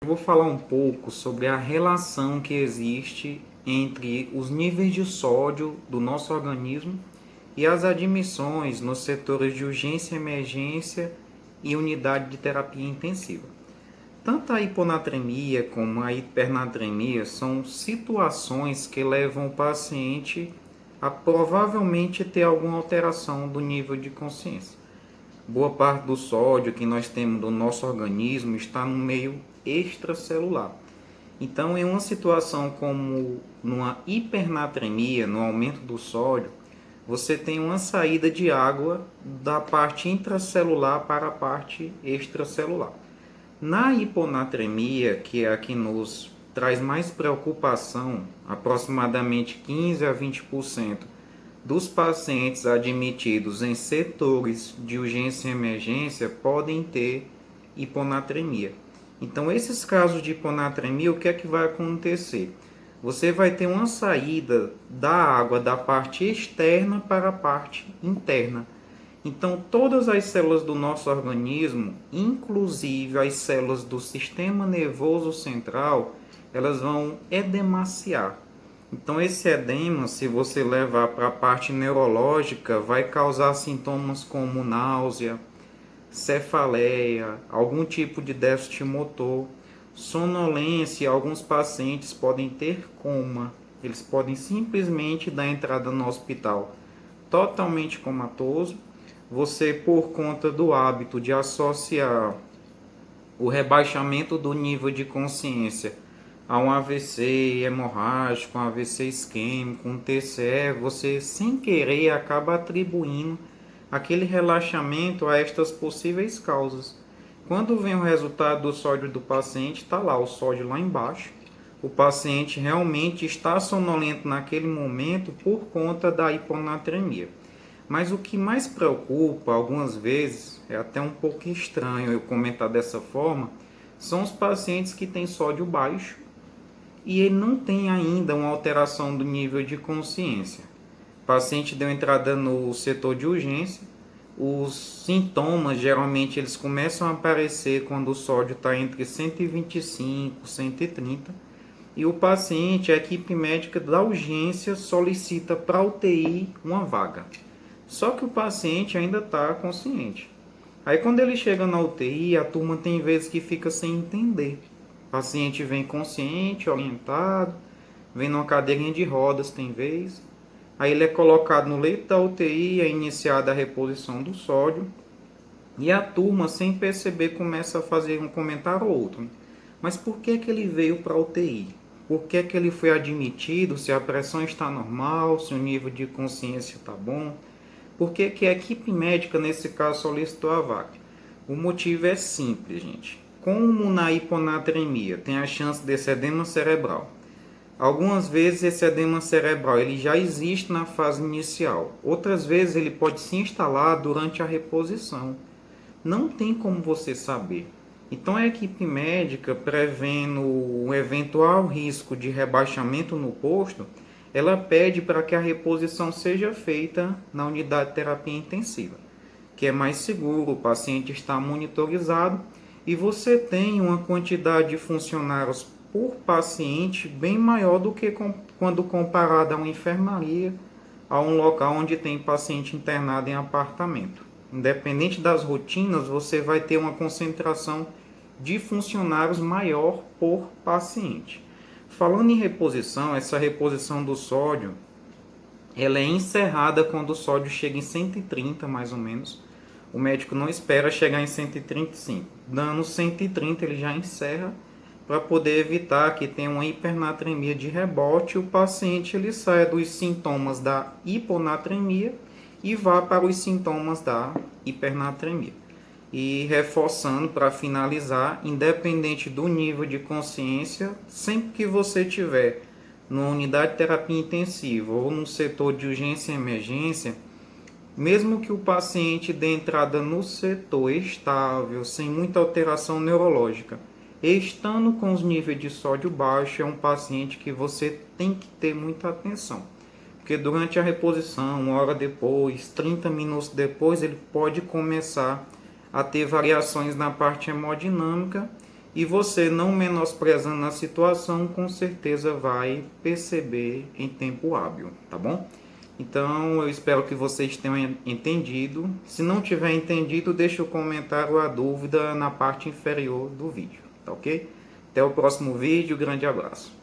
Eu vou falar um pouco sobre a relação que existe entre os níveis de sódio do nosso organismo e as admissões nos setores de urgência e emergência e unidade de terapia intensiva. Tanto a hiponatremia como a hipernatremia são situações que levam o paciente a provavelmente ter alguma alteração do nível de consciência. Boa parte do sódio que nós temos no nosso organismo está no meio extracelular. Então, em uma situação como numa hipernatremia, no aumento do sódio, você tem uma saída de água da parte intracelular para a parte extracelular. Na hiponatremia, que é a que nos traz mais preocupação, aproximadamente 15 a 20% dos pacientes admitidos em setores de urgência e emergência podem ter hiponatremia. Então, esses casos de hiponatremia, o que é que vai acontecer? Você vai ter uma saída da água da parte externa para a parte interna. Então, todas as células do nosso organismo, inclusive as células do sistema nervoso central, elas vão edemaciar. Então, esse edema, se você levar para a parte neurológica, vai causar sintomas como náusea, cefaleia, algum tipo de déficit motor, sonolência. Alguns pacientes podem ter coma. Eles podem simplesmente dar entrada no hospital totalmente comatoso. Você, por conta do hábito de associar o rebaixamento do nível de consciência a um AVC hemorrágico, um AVC isquêmico, um TCE, você sem querer acaba atribuindo aquele relaxamento a estas possíveis causas. Quando vem o resultado do sódio do paciente, está lá o sódio lá embaixo. O paciente realmente está sonolento naquele momento por conta da hiponatremia. Mas o que mais preocupa, algumas vezes, é até um pouco estranho eu comentar dessa forma, são os pacientes que têm sódio baixo e ele não tem ainda uma alteração do nível de consciência. O paciente deu entrada no setor de urgência, os sintomas geralmente eles começam a aparecer quando o sódio está entre 125 e 130 e o paciente, a equipe médica da urgência solicita para a UTI uma vaga. Só que o paciente ainda está consciente. Aí quando ele chega na UTI, a turma tem vezes que fica sem entender. O paciente vem consciente, orientado, vem numa cadeirinha de rodas, tem vez. Aí ele é colocado no leito da UTI, é iniciada a reposição do sódio. E a turma, sem perceber, começa a fazer um comentário ou outro. Mas por que que ele veio para a UTI? Por que que ele foi admitido? Se a pressão está normal, se o nível de consciência está bom? Por que que a equipe médica, nesse caso, solicitou a vaga? O motivo é simples, gente. Como na hiponatremia tem a chance desse edema cerebral, algumas vezes esse edema cerebral ele já existe na fase inicial. Outras vezes ele pode se instalar durante a reposição. Não tem como você saber. Então a equipe médica, prevendo um eventual risco de rebaixamento no posto, ela pede para que a reposição seja feita na unidade de terapia intensiva, que é mais seguro, o paciente está monitorizado e você tem uma quantidade de funcionários por paciente bem maior do que quando comparado a uma enfermaria, a um local onde tem paciente internado em apartamento. Independente das rotinas, você vai ter uma concentração de funcionários maior por paciente. Falando em reposição, essa reposição do sódio, ela é encerrada quando o sódio chega em 130 mais ou menos. O médico não espera chegar em 135. Dando 130 ele já encerra para poder evitar que tenha uma hipernatremia de rebote e o paciente ele saia dos sintomas da hiponatremia e vá para os sintomas da hipernatremia. E reforçando para finalizar, independente do nível de consciência, sempre que você tiver numa unidade de terapia intensiva ou no setor de urgência e emergência, mesmo que o paciente dê entrada no setor estável, sem muita alteração neurológica, estando com os níveis de sódio baixo, é um paciente que você tem que ter muita atenção. Porque durante a reposição, uma hora depois, 30 minutos depois, ele pode começar a ter variações na parte hemodinâmica e você, não menosprezando a situação, com certeza vai perceber em tempo hábil, tá bom? Então, eu espero que vocês tenham entendido. Se não tiver entendido, deixe o comentário ou a dúvida na parte inferior do vídeo, tá ok? Até o próximo vídeo, grande abraço.